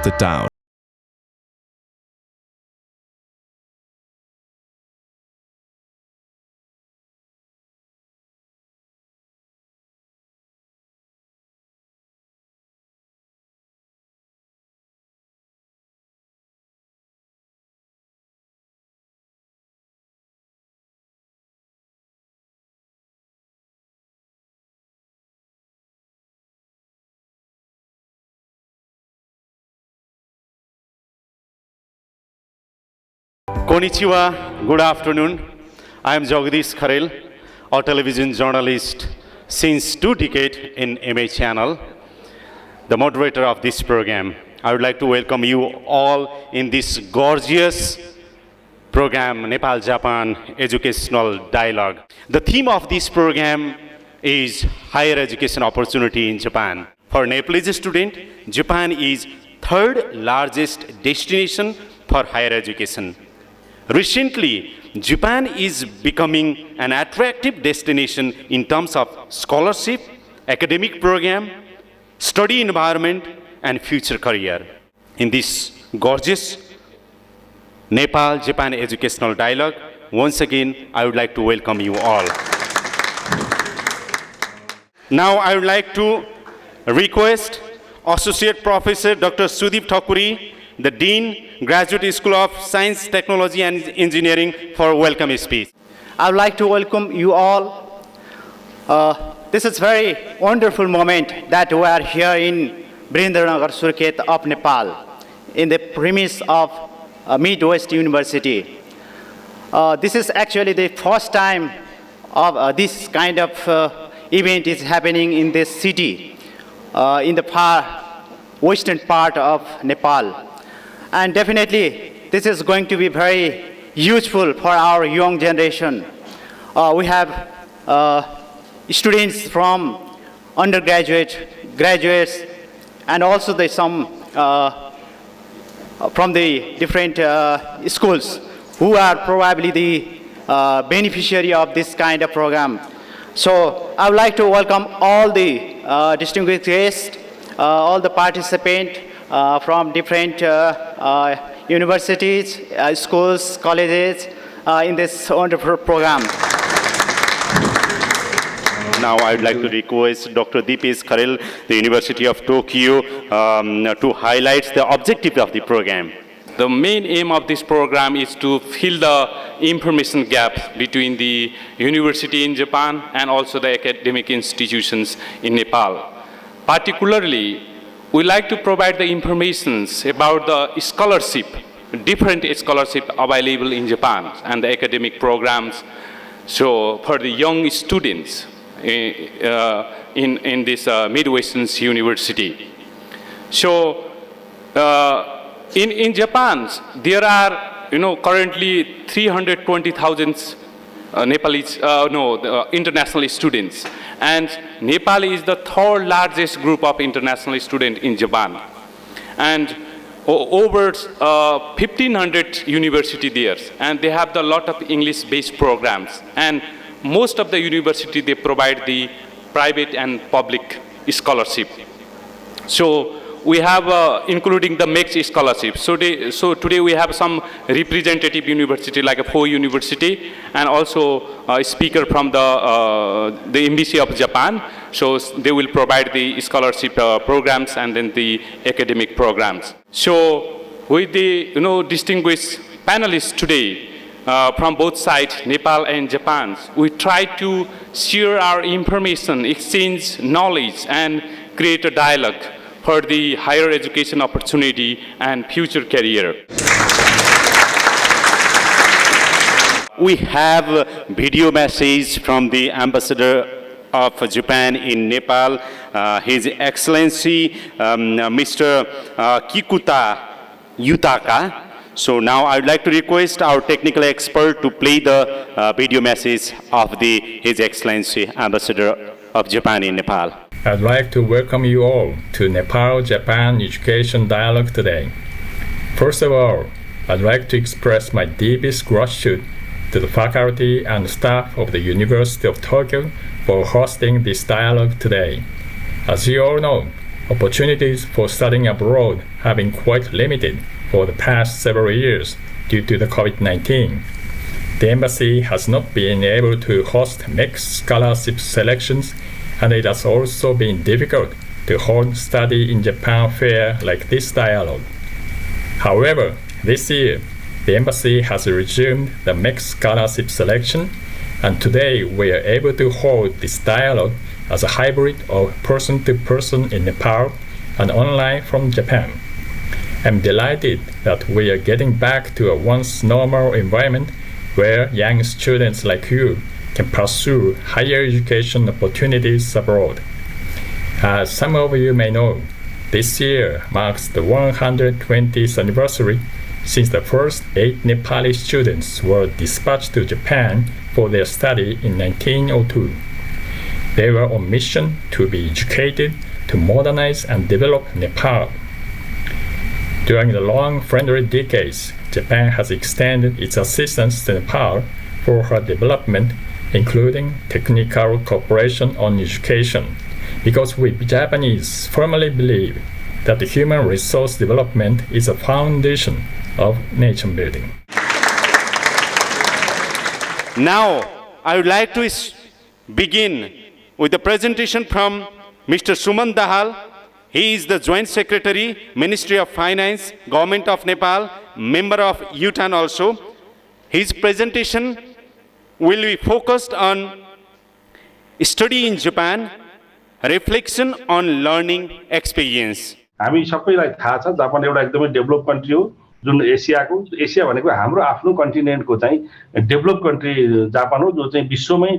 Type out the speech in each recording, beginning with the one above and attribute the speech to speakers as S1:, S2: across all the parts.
S1: the doubt.
S2: Konnichiwa, good afternoon. I am Jagdish Kharel, a television journalist since 2 decades in MA channel, the moderator of this program. I would like to welcome you all in this gorgeous program, Nepal-Japan Educational Dialogue. The theme of this program is higher education opportunity in Japan. For Nepalese student, Japan is third largest destination for higher education. Recently, Japan is becoming an attractive destination in terms of scholarship, academic program, study environment, and future career. In this gorgeous Nepal-Japan Educational Dialogue, once again, I would like to welcome you all. Now, I would like to request Associate Professor Dr. Sudeep Thakuri, the Dean, Graduate School of Science, Technology and Engineering, for a welcome speech.
S3: I would like to welcome you all. This is a very wonderful moment that we are here in Brindranagar, Surkhet of Nepal, in the premise of Midwest University. This is actually the first time of this kind of event is happening in this city, in the far western part of Nepal. And definitely, this is going to be very useful for our young generation. We have students from undergraduate, graduates, and also some from the different schools who are probably the beneficiary of this kind of program. So I would like to welcome all the distinguished guests, all the participants from different universities, schools, colleges in this wonderful program.
S2: Now I would like to request Dr. Deepesh Kharel, the University of Tokyo, to highlight the objective of the program.
S4: The main aim of this program is to fill the information gap between the university in Japan and also the academic institutions in Nepal. Particularly, we like to provide the information about the scholarship, different scholarship available in Japan and the academic programs. So for the young students in this Midwestern University. So in Japan, there are currently 320,000 Nepalese, international students. And Nepal is the third largest group of international students in Japan. And over 1,500 university there. And they have a lot of English-based programs. And most of the university, they provide the private and public scholarship. So we have, including the mixed scholarship. So today we have some representative university, like a Fo University, and also a speaker from the Embassy of Japan. So they will provide the scholarship programs and then the academic programs. So with the distinguished panelists today from both sides, Nepal and Japan, we try to share our information, exchange knowledge, and create a dialogue for the higher education opportunity and future career.
S2: We have a video message from the Ambassador of Japan in Nepal, His Excellency Mr. Kikuta Yutaka. So now I would like to request our technical expert to play the video message of His Excellency Ambassador of Japan in Nepal.
S5: I'd like to welcome you all to Nepal-Japan Education Dialogue today. First of all, I'd like to express my deepest gratitude to the faculty and staff of the University of Tokyo for hosting this dialogue today. As you all know, opportunities for studying abroad have been quite limited for the past several years due to the COVID-19. The embassy has not been able to host mixed scholarship selections, and it has also been difficult to hold study in Japan fair like this dialogue. However, this year, the embassy has resumed the mixed scholarship selection, and today we are able to hold this dialogue as a hybrid of person-to-person in Nepal and online from Japan. I'm delighted that we are getting back to a once normal environment where young students like you can pursue higher education opportunities abroad. As some of you may know, this year marks the 120th anniversary since the first 8 Nepali students were dispatched to Japan for their study in 1902. They were on mission to be educated, to modernize and develop Nepal. During the long friendly decades, Japan has extended its assistance to Nepal for her development, including technical cooperation on education, because we Japanese firmly believe that the human resource development is a foundation of nation building.
S2: Now, I would like to begin with the presentation from Mr. Suman Dahal. He is the Joint Secretary, Ministry of Finance, Government of Nepal, member of UTAN also. His presentation will be focused on study in Japan, reflection on learning experience.
S1: हामी सबैलाई थाहा छ Japan एउटा एकदमै develop country हो जुन एसिया भनेको हाम्रो आफ्नो कन्टिनेन्टको चाहिँ डेभलप कन्ट्री जापान हो जो चाहिँ विश्वमै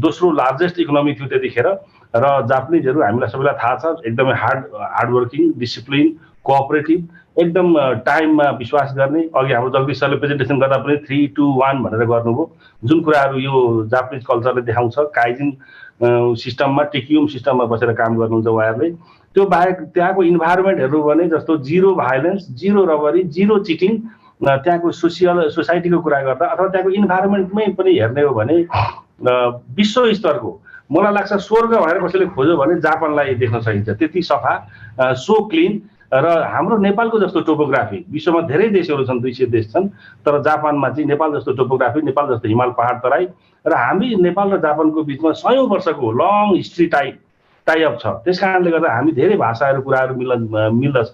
S1: दोस्रो लार्जेस्ट इकोनोमी थियो त्यतिखेर र जापानिजहरु हामीलाई सबैलाई थाहा छ एकदमै हार्ड वर्किङ डिसिप्लिन कोअपरेटिभ एकदम टाइममा विश्वास गर्ने अघि हाम्रो जगदीश सरले प्रेजेन्टेसन गर्दा पनि 3 2 1 भनेर गर्नुभयो जुन कुराहरु यो जापानिज कल्चरले देखाउँछ काइजिन सिस्टममा टिकियुम सिस्टममा बसेर काम गर्नुहुन्छ उहाँहरुले त्यो बाहेक त्यहाँको इन्भाइरोमेन्टहरु भने जस्तो जीरो भाइलेन्स जीरो रबरी जीरो चिटिङ त्यहाँको सोसाइटीको कुरा गर्दा अथवा त्यहाँको इन्भाइरोमेन्टमै पनि हेर्ने हो भने विश्व स्तरको मलाई लाग्छ स्वर्ग भनेर कसैले खोज्यो भने जापानलाई देख्न सकिन्छ त्यति सफा सो क्लीन र हाम्रो नेपालको जस्तो टोपोग्राफी विश्वमा धेरै देशहरु छन् 200 देश छन् तर जापानमा चाहिँ नेपाल जस्तो टोपोग्राफी नेपाल जस्तो हिमाल पहाड तराई र हामी नेपाल र जापानको बीचमा सयौं वर्षको लङ हिस्ट्री टाइ अप छ त्यसकारणले गर्दा हामी धेरै भाषाहरु कुराहरु मिल्दछ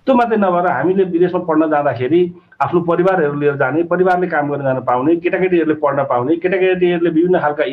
S1: त्यो मात्रै नभएर हामीले विदेशमा पढ्न जाँदाखेरि आफ्नो परिवारहरु लिएर जाने परिवारले काम गर्न जान पाउने केटाकेटीहरुले पढ्न पाउने केटाकेटीहरुले विभिन्न खालका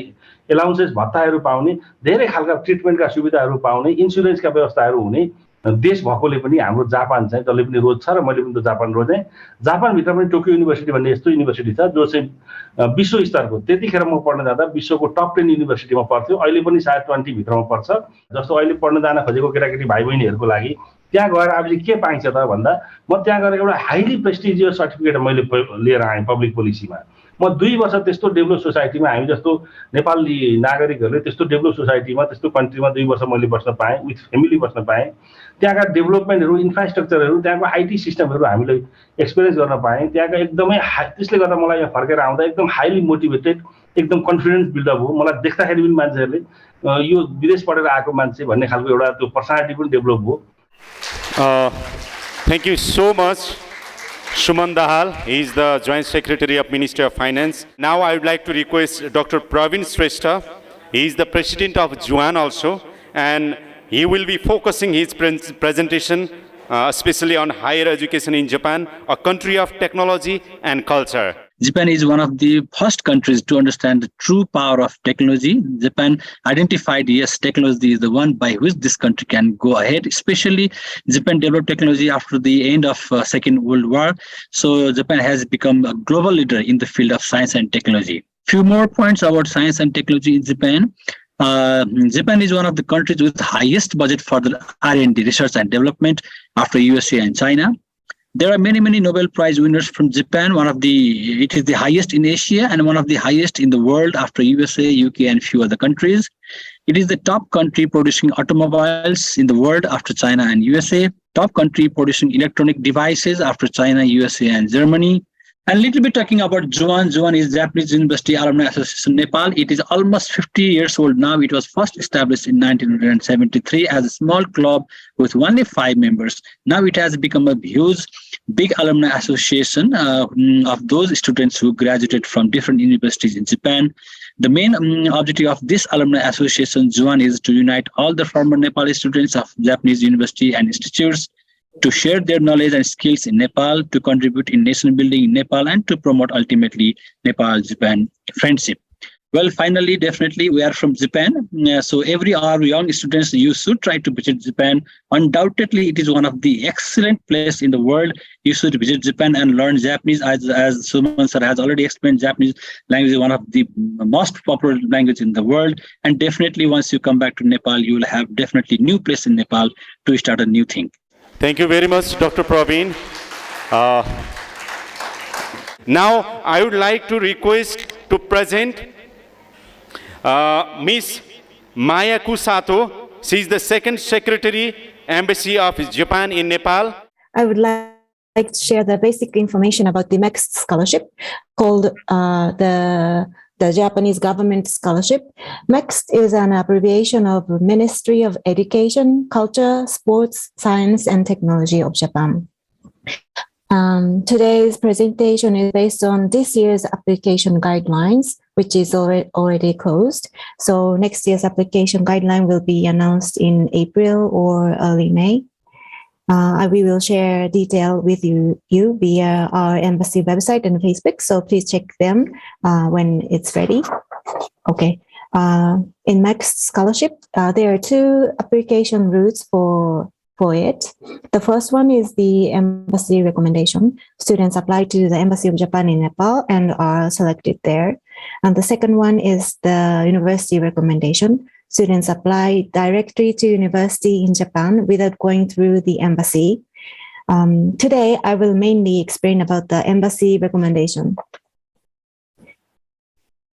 S1: एलाउन्सेस भत्ताहरु पाउने धेरै खालका ट्रिटमेन्टका सुविधाहरु पाउने इन्स्योरेन्सका व्यवस्थाहरु हुने देश भएकोले पनि हाम्रो जापान चाहिँ जसले पनि रोज्छ र मैले पनि त जापान रोजेँ जापान भित्र पनि टोकियो युनिभर्सिटी भन्ने यस्तो युनिभर्सिटी छ जो चाहिँ विश्व स्तरको त्यतिखेर म पढ्न जाँदा विश्वको टप 10 युनिभर्सिटीमा पढ्थ्यो अहिले पनि सायद 20 भित्रमा पर्छ जस्तो अहिले पढ्न जान खोजेको केटाकेटी भाइ बहिनीहरुको लागि त्यहाँ गएर अब के पाइन्छ त भन्दा म त्यहाँ गएर एउटा हाइली प्रेस्टिजियस सर्टिफिकेट मैले लिएर आएँ पब्लिक पोलिसीमा म 2 वर्ष त्यस्तो डेभलप सोसाइटीमा हामी जस्तो नेपाली नागरिकहरुले त्यस्तो डेभलप सोसाइटीमा त्यस्तो कन्ट्रीमा 2 वर्ष मैले बस्न पाएँ विथ फ्यामिली बस्न पाएँ त्यहाँका डेभलपमेन्टहरु इन्फ्रास्ट्रक्चरहरु त्यहाँको आईटी सिस्टमहरु हामीले एक्सपीरियन्स गर्न पाएँ त्यहाँका एकदमै त्यसले गर्दा मलाई यहाँ फर्केर आउँदा एकदम हाइली मोटिभेटेड एकदम कन्फिडेन्स बिल्ड अप हो मलाई देख्दाखेरि पनि मान्छेहरुले यो विदेश पढेर आएको मान्छे भन्ने खालको एउटा त्यो पर्सनालिटी पनि डेभलप हो
S2: Thank you so much, Suman Dahal. He is the Joint Secretary of Ministry of Finance. Now I would like to request Dr. Praveen Shrestha. He is the President of JUAN also, and he will be focusing his presentation especially on higher education in Japan, a country of technology and culture.
S6: Japan is one of the first countries to understand the true power of technology. Japan identified, yes, technology is the one by which this country can go ahead. Especially, Japan developed technology after the end of Second World War. So Japan has become a global leader in the field of science and technology. Few more points about science and technology in Japan. Japan is one of the countries with the highest budget for the R&D, research and development, after USA and China. There are many Nobel Prize winners from Japan. It is the highest in Asia and one of the highest in the world after USA, UK, and few other countries. It is the top country producing automobiles in the world after China and USA. Top country producing electronic devices after China, USA, and Germany. And a little bit talking about JUAN. JUAN is Japanese University Alumni Association Nepal. It is almost 50 years old now. It was first established in 1973 as a small club with only 5 members. Now it has become a huge, big alumni association of those students who graduated from different universities in Japan. The main objective of this alumni association, JUAN, is to unite all the former Nepali students of Japanese university and institutes to share their knowledge and skills in Nepal, to contribute in nation building in Nepal, and to promote ultimately Nepal-Japan friendship. Well, finally, definitely, we are from Japan. So every our young students, you should try to visit Japan. Undoubtedly, it is one of the excellent places in the world. You should visit Japan and learn Japanese. As Suman sir has already explained, Japanese language is one of the most popular language in the world. And definitely, once you come back to Nepal, you will have definitely new place in Nepal to start a new thing.
S2: Thank you very much, Dr. Praveen. Now, I would like to request to present Miss Mayako Sato. She is the second secretary, Embassy of Japan in Nepal.
S7: I would like to share the basic information about the MEXT scholarship called the Japanese Government Scholarship. MEXT is an abbreviation of Ministry of Education, Culture, Sports, Science, and Technology of Japan. Today's presentation is based on this year's application guidelines, which is already closed. So next year's application guideline will be announced in April or early May. We will share detail with you via our embassy website and Facebook. So please check them when it's ready. Okay. In MEXT scholarship, there are 2 application routes for it. The first one is the embassy recommendation. Students apply to the Embassy of Japan in Nepal and are selected there. And the second one is the university recommendation. Students apply directly to university in Japan without going through the embassy. Today, I will mainly explain about the embassy recommendation.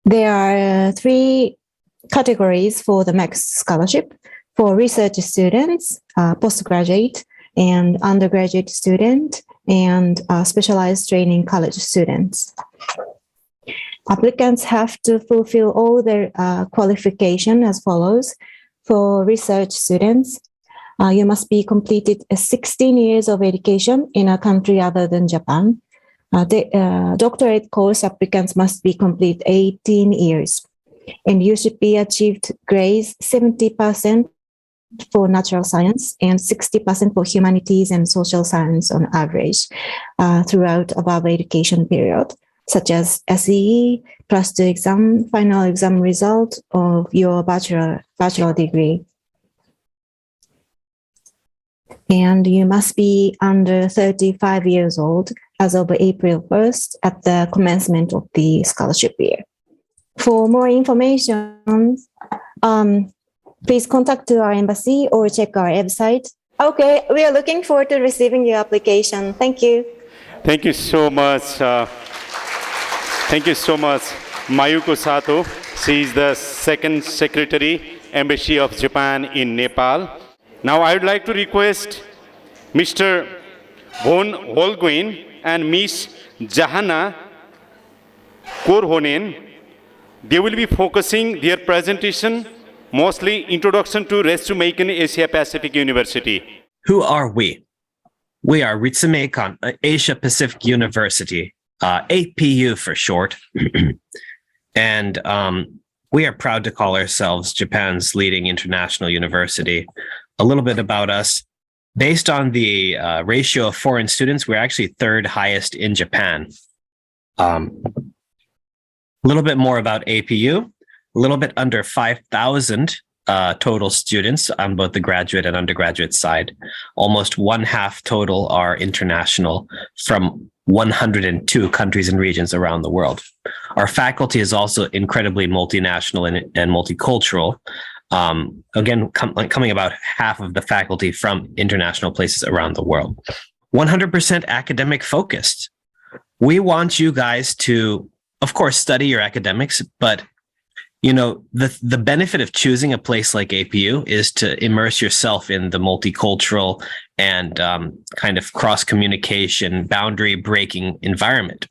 S7: There are 3 categories for the MEXT scholarship: for research students, postgraduate, and undergraduate student, and specialized training college students. Applicants have to fulfill all their qualification as follows. For research students, you must be completed 16 years of education in a country other than Japan. The doctorate course applicants must be complete 18 years. And you should be achieved grades 70% for natural science and 60% for humanities and social science on average throughout above education period, such as SEE, +2 exam, final exam result of your bachelor degree. And you must be under 35 years old as of April 1st at the commencement of the scholarship year. For more information, please contact our embassy or check our website. Okay, we are looking forward to receiving your application. Thank you.
S2: Thank you so much. Thank you so much, Mayako Sato. She is the second secretary, Embassy of Japan in Nepal. Now I would like to request Mr. Von Holguin and Miss Jahana Korhonen. They will be focusing their presentation mostly introduction to Ritsumeikan Asia Pacific University.
S8: Who are we? We are Ritsumeikan Asia Pacific University, APU for short. And we are proud to call ourselves Japan's leading international university. A little bit about us. Based on the ratio of foreign students, we're actually 3rd highest in Japan. A little bit more about APU. A little bit under 5,000 total students on both the graduate and undergraduate side. Almost 1/2 total are international from 102 countries and regions around the world. Our faculty is also incredibly multinational and multicultural. Again, coming about half of the faculty from international places around the world. 100% academic focused. We want you guys to, of course, study your academics, but you know, the benefit of choosing a place like APU is to immerse yourself in the multicultural and kind of cross-communication, boundary-breaking environment.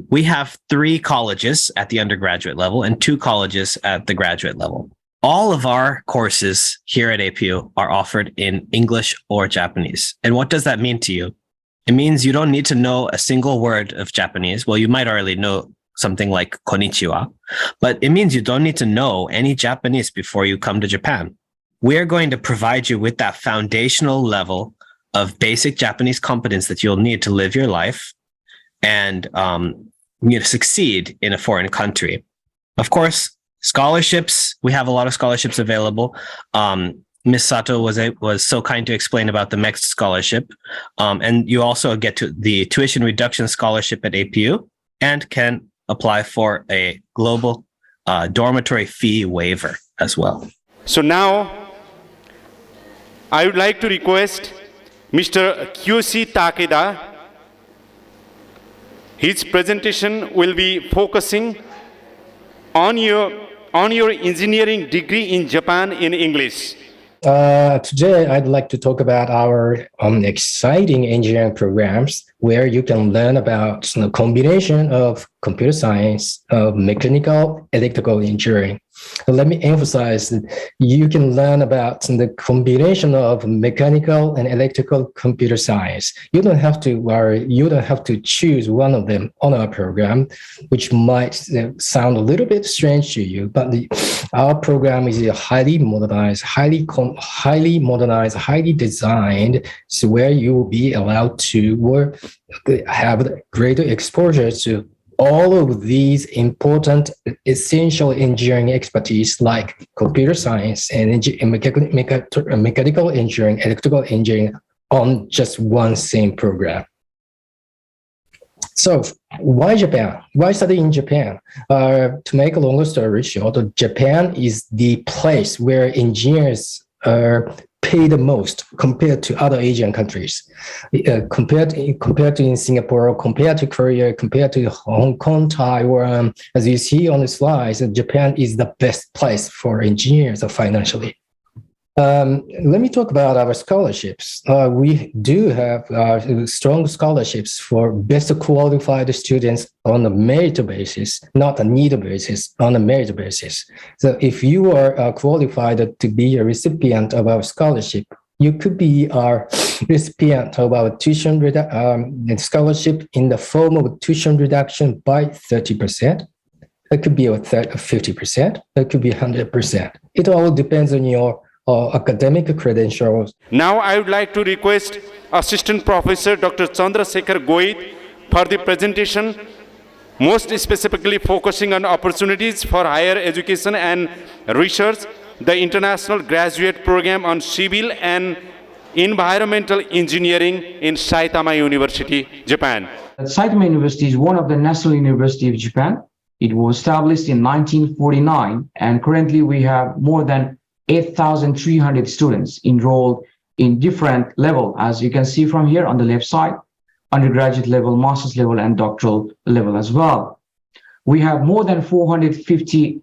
S8: We have 3 colleges at the undergraduate level and 2 colleges at the graduate level. All of our courses here at APU are offered in English or Japanese. And what does that mean to you? It means you don't need to know a single word of Japanese. Well, you might already know something like konnichiwa, but it means you don't need to know any Japanese before you come to Japan. We're going to provide you with that foundational level of basic Japanese competence that you'll need to live your life and succeed in a foreign country. Of course, scholarships, we have a lot of scholarships available. Ms. Sato was so kind to explain about the MEXT scholarship. And you also get to the tuition reduction scholarship at APU and can apply for a global dormitory fee waiver as well.
S2: So now, I would like to request Mr. Kyoshi Takeda. His presentation will be focusing on your engineering degree in Japan in English.
S9: Today, I'd like to talk about our exciting engineering programs where you can learn about the combination of computer science, mechanical, electrical engineering. Let me emphasize that you can learn about the combination of mechanical and electrical computer science. You don't have to choose one of them on our program, which might sound a little bit strange to you, but our program is highly modernized, highly designed, so where you will be allowed to have greater exposure to all of these important essential engineering expertise like computer science and mechanical engineering, electrical engineering on just one same program. So why Japan? Why study in Japan? To make a longer story short, Japan is the place where engineers pay the most compared to other Asian countries. Compared to in Singapore, compared to Korea, compared to Hong Kong, Taiwan, as you see on the slides, Japan is the best place for engineers financially. Let me talk about our scholarships. We do have strong scholarships for best qualified students on a merit basis, not a need basis, on a merit basis. So if you are qualified to be a recipient of our scholarship, you could be our recipient of our tuition scholarship in the form of tuition reduction by 30%. It could be 50%. It could be 100%. It all depends on your academic credentials.
S2: Now I would like to request Assistant Professor Dr. Chandrasekhar Goit for the presentation, most specifically focusing on opportunities for higher education and research, the International Graduate Program on Civil and Environmental Engineering in Saitama University, Japan.
S10: Saitama University is one of the National University of Japan. It was established in 1949, and currently we have more than 8,300 students enrolled in different levels, as you can see from here on the left side, undergraduate level, master's level, and doctoral level as well. We have more than 450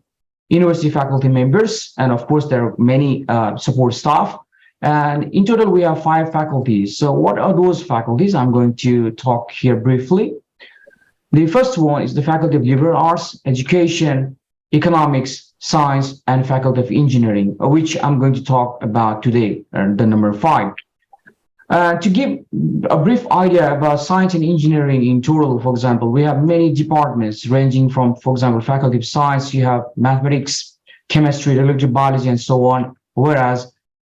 S10: university faculty members, and of course, there are many support staff. And in total, we have 5 faculties. So what are those faculties? I'm going to talk here briefly. The first one is the Faculty of Liberal Arts, Education, Economics, Science, and Faculty of Engineering, which I'm going to talk about today, the number 5. To give a brief idea about science and engineering in total, for example, we have many departments ranging from, for example, Faculty of Science, you have mathematics, chemistry, electrical biology, and so on. Whereas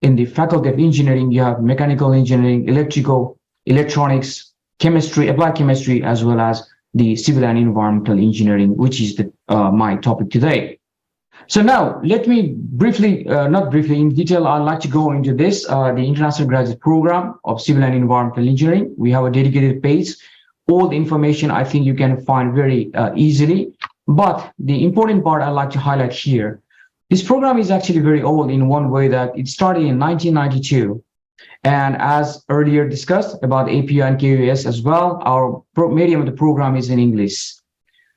S10: in the Faculty of Engineering, you have mechanical engineering, electrical, electronics, chemistry, applied chemistry, as well as the civil and environmental engineering, which is my topic today. So now, let me briefly, not briefly, in detail, I'd like to go into this, the International Graduate Program of Civil and Environmental Engineering. We have a dedicated page. All the information I think you can find very easily. But the important part I'd like to highlight here, this program is actually very old in one way that it started in 1992. And as earlier discussed about APU and KUS as well, our medium of the program is in English,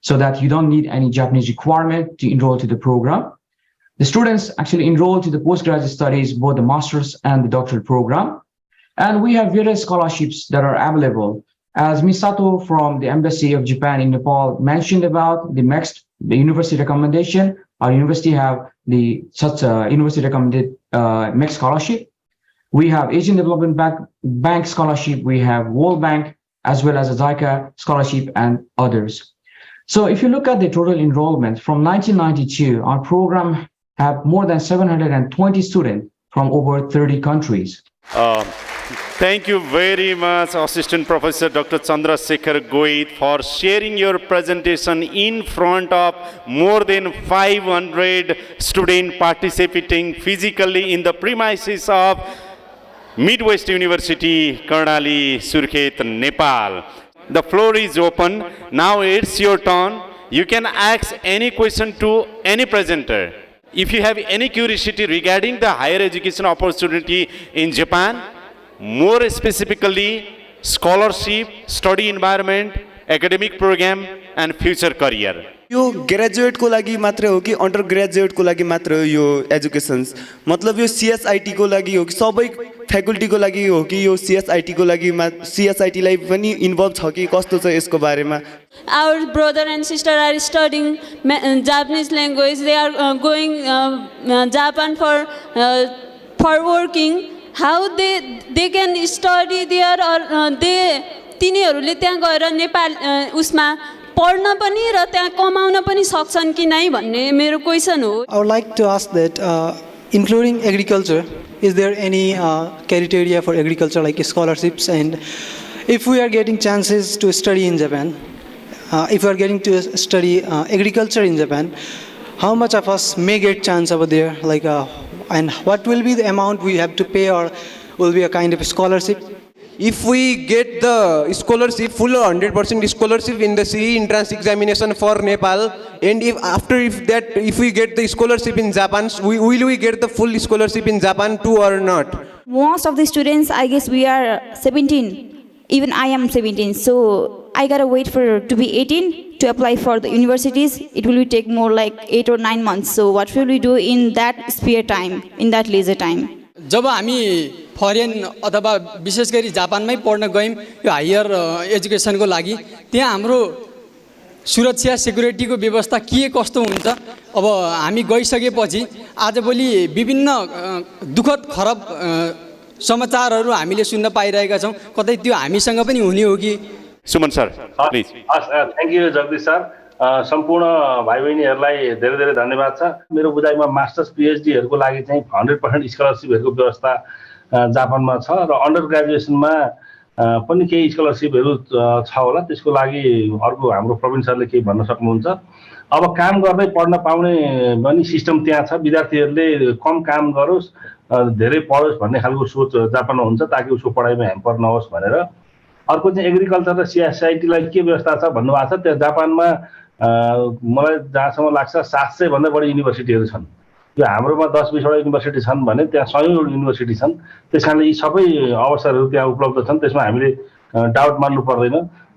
S10: so that you don't need any Japanese requirement to enroll to the program. The students actually enroll to the postgraduate studies, both the master's and the doctoral program. And we have various scholarships that are available As Ms. Sato from the Embassy of Japan in Nepal mentioned about the university recommendation, our university have such a university recommended MEC scholarship. We have Asian Development Bank scholarship, we have World Bank, as well as a JICA scholarship and others. So if you look at the total enrollment from 1992, our program have more than 720 students from over 30 countries.
S2: Thank you very much, Assistant Professor Dr. Chandrasekhar Goit, for sharing your presentation in front of more than 500 students participating physically in the premises of Midwest University, Karnali, Surkhet, Nepal. The floor is open. Now it's your turn. You can ask any question to any presenter. If you have any curiosity regarding the higher education opportunity in Japan, more specifically scholarship, study environment, academic program and future career.
S11: Yo graduate को लागि मात्र हो कि under graduate को लागि मात्र हो यो educations मतलब यो सीएसआईटी को लागि हो कि सबै फ्याकल्टी को लागि हो कि यो सीएसआईटी को लागि सीएसआईटी लाई पनि इन्भल्भ छ कि कस्तो छ यसको बारेमा
S12: Our brother and sister are studying Japanese language. They are going Japan for working. How they can study there or they तिनीहरूले त्यहाँ गएर नेपाल उसमा पढ्न पनि र त्यहाँ कमाउन पनि सक्छन् कि नै भन्ने मेरो क्वेशन हो.
S13: I would like to ask that including agriculture, is there any criteria for agriculture like scholarships, and if we are getting chances to study in Japan, if we are getting to study agriculture in Japan, how much of us may get chance over there, like and what will be the amount we have to pay, or will be a kind of scholarship?
S11: If we get the scholarship, full 100% scholarship in the CE entrance examination for Nepal, and if we get the scholarship in Japan, will we get the full scholarship in Japan too or not?
S14: Most of the students, I guess we are 17. Even I am 17. So I gotta wait to be 18 to apply for the universities. It will take more like 8 or 9 months. So what will we do in that spare time, in that leisure time?
S15: जब हामी foreign अथवा विशेष गरी जापानमै पढ्न गयौं यो higher एजुकेसनको लागि त्यहाँ हाम्रो सुरक्षा सेक्युरिटीको व्यवस्था के कस्तो हुन्छ अब हामी गइसकेपछि आजभोलि विभिन्न दुखद खराब समाचारहरू हामीले सुन्न पाइरहेका छौं कतै त्यो हामीसँग पनि हुने हो कि
S2: Suman sir please
S1: thank you Jagdish sir सम्पूर्ण भाइ बहिनीहरूलाई धेरै धेरै धन्यवाद छ मेरो बुझाइमा मास्टर्स पीएचडीहरूको लागि चाहिँ 100% स्कलरशिपहरूको व्यवस्था जापानमा छ र अन्डर ग्रेजुएसनमा पनि केही स्कलरशिपहरू छ होला त्यसको लागि अर्को हाम्रो प्रवीण सरले केही भन्न सक्नुहुन्छ अब काम गर्दै पढ्न पाउने पनि सिस्टम त्यहाँ छ विद्यार्थीहरूले कम काम गरोस् धेरै पढोस् भन्ने खालको सोच जापानमा हुन्छ ताकि उसको पढाइमा ह्याम्पर नहोस् भनेर अर्को चाहिँ एग्रिकल्चर र सीएसआईटी लाई के व्यवस्था छ भन्नुभएको छ त्यहाँ जापानमा मलाई जहाँसम्म लाग्छ 700 भन्दा बढी युनिभर्सिटीहरू छन् यो हाम्रोमा 10-20 वटा युनिभर्सिटी छन् भने त्यहाँ 100 युनिभर्सिटी छन् त्यसकारणले यी सबै अवसरहरू त्यहाँ उपलब्ध छन् त्यसमा हामीले डाउट मान्नु पर्दैन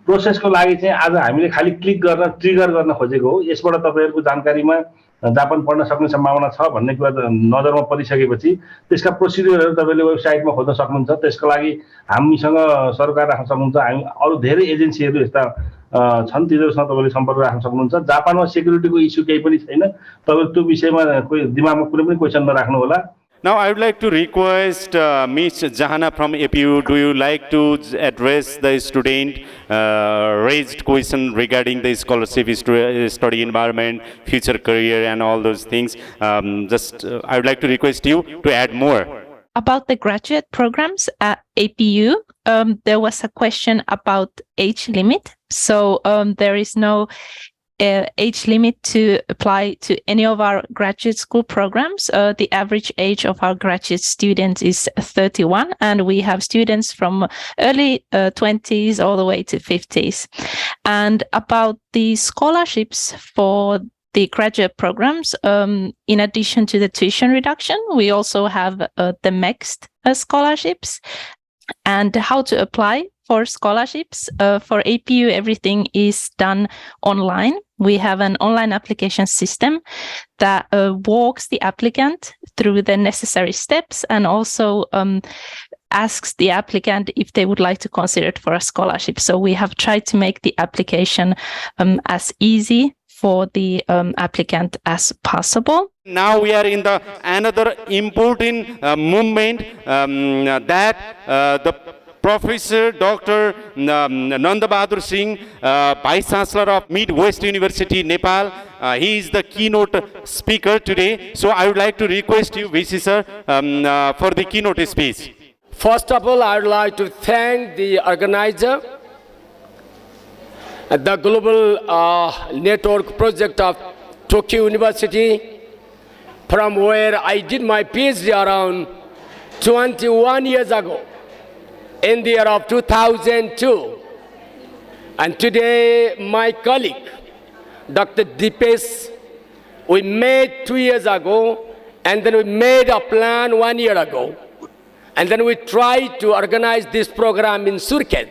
S1: प्रोसेसको लागि चाहिँ आज हामीले खाली क्लिक गर्न ट्रिगर गर्न खोजेको हो यसबाट तपाईहरुको जानकारीमा जापान पढ्न सक्ने सम्भावना छ भन्ने कुरा नजरमा परिसकेपछि त्यसका प्रोसिड्युरहरू तपाईले वेबसाइटमा खोज्न सक्नुहुन्छ त्यसको लागि हामीसँग सरकार राख्न सक्नुहुन्छ हामी अरु धेरै एजेन्सीहरू यस्ता छन् तिनीहरुसँग तपाईले सम्पर्क राख्न सक्नुहुन्छ जापानमा सेक्युरिटीको इस्यु केही पनि छैन तपाईले त्यो विषयमा कोही दिमागमा कुनै पनि क्वेशन नराख्नु होला.
S2: Now I would like to request Ms. Jahana from APU, do you like to address the student raised question regarding the scholarship, study environment, future career and all those things? I would like to request you to add more.
S16: About the graduate programs at APU, there was a question about age limit. So there is no age limit to apply to any of our graduate school programs. The average age of our graduate students is 31, and we have students from early 20s all the way to 50s. And about the scholarships for the graduate programs, in addition to the tuition reduction, we also have the MEXT scholarships. And how to apply for scholarships. For APU, everything is done online. We have an online application system that walks the applicant through the necessary steps and also asks the applicant if they would like to consider it for a scholarship. So we have tried to make the application as easy for the applicant as possible.
S2: Now we are in the another important movement that the Professor Dr. Nanda Bahadur Singh, Vice Chancellor of Midwest University, Nepal. He is the keynote speaker today. So I would like to request you, VC sir, for the keynote speech.
S17: First of all, I would like to thank the organizer, the Global Network Project of Tokyo University, from where I did my PhD around 21 years ago, in the year of 2002. And today, my colleague, Dr. Dipesh, we met 2 years ago, and then we made a plan 1 year ago. And then we tried to organize this program in Surkhet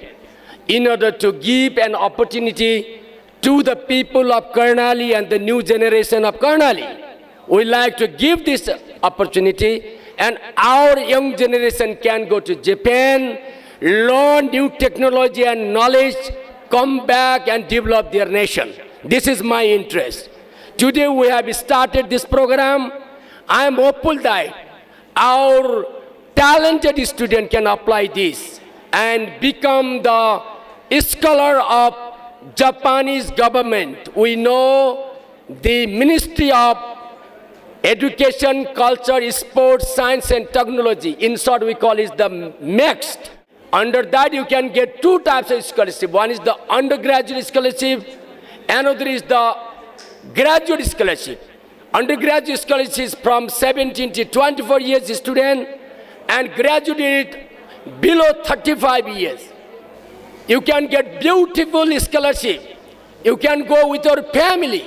S17: in order to give an opportunity to the people of Karnali and the new generation of Karnali. We like to give this opportunity, and our young generation can go to Japan, learn new technology and knowledge, come back and develop their nation. This is my interest. Today we have started this program. I am hopeful that our talented student can apply this and become the scholar of Japanese government. We know the Ministry of Education, Culture, Sports, Science and Technology, in short we call it the MEXT. Under that you can get two types of scholarship. One is the undergraduate scholarship, another is the graduate scholarship. Undergraduate scholarship is from 17 to 24 years student, and graduate below 35 years. You can get beautiful scholarship. You can go with your family.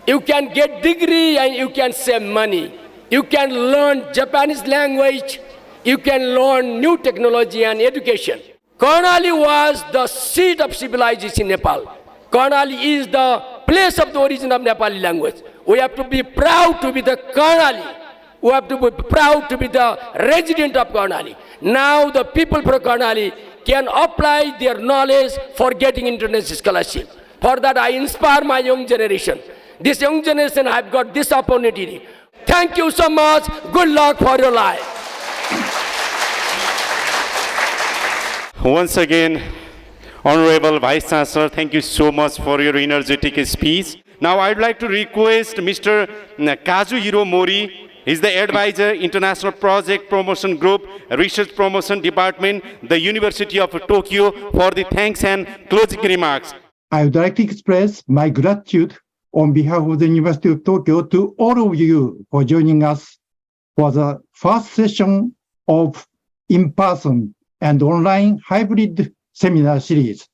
S17: You can get degree and you can save money. You can learn Japanese language. You can learn new technology and education. Karnali was the seat of civilization in Nepal. Karnali is the place of the origin of Nepali language. We have to be proud to be the Karnali. We have to be proud to be the resident of Karnali. Now the people from Karnali can apply their knowledge for getting international scholarship. For that I inspire my young generation. This young generation have got this opportunity. Thank you so much. Good luck for your life.
S2: Once again, Honorable Vice Chancellor, thank you so much for your energetic speech. Now I'd like to request Mr. Kazuhiro Mori. He's the advisor, International Project Promotion Group, Research Promotion Department, the University of Tokyo, for the thanks and closing remarks.
S18: I would like to express my gratitude on behalf of the University of Tokyo to all of you for joining us for the first session of in-person and online hybrid seminar series,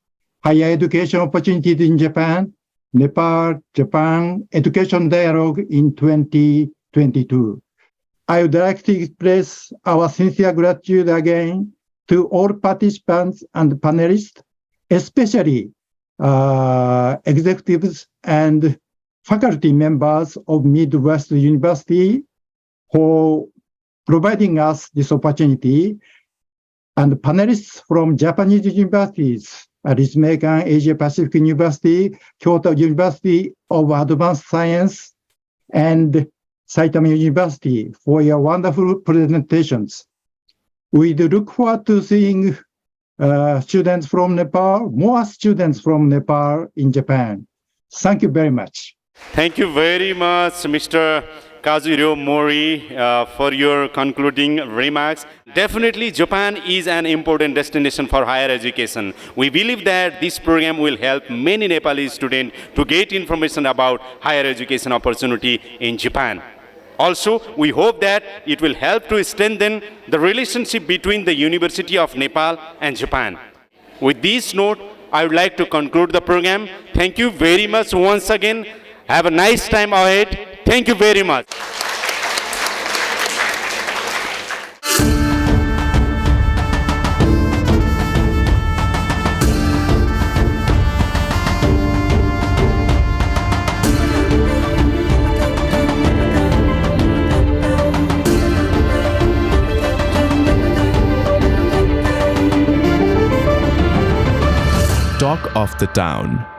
S18: Higher Education Opportunities in Japan, Nepal-Japan Education Dialogue in 2022. I would like to express our sincere gratitude again to all participants and panelists, especially executives and faculty members of Midwest University for providing us this opportunity, and panelists from Japanese universities, Ritsumeikan Asia Pacific University, Kyoto University of Advanced Science, and Saitama University for your wonderful presentations. We do look forward to seeing students from Nepal, more students from Nepal in Japan. Thank you very much.
S2: Thank you very much, Mr. Kazuhiro Mori, for your concluding remarks. Definitely, Japan is an important destination for higher education. We believe that this program will help many Nepalese students to get information about higher education opportunity in Japan. Also, we hope that it will help to strengthen the relationship between the University of Nepal and Japan. With this note, I would like to conclude the program. Thank you very much once again. Have a nice time ahead. Thank you very much.
S19: talk of the town.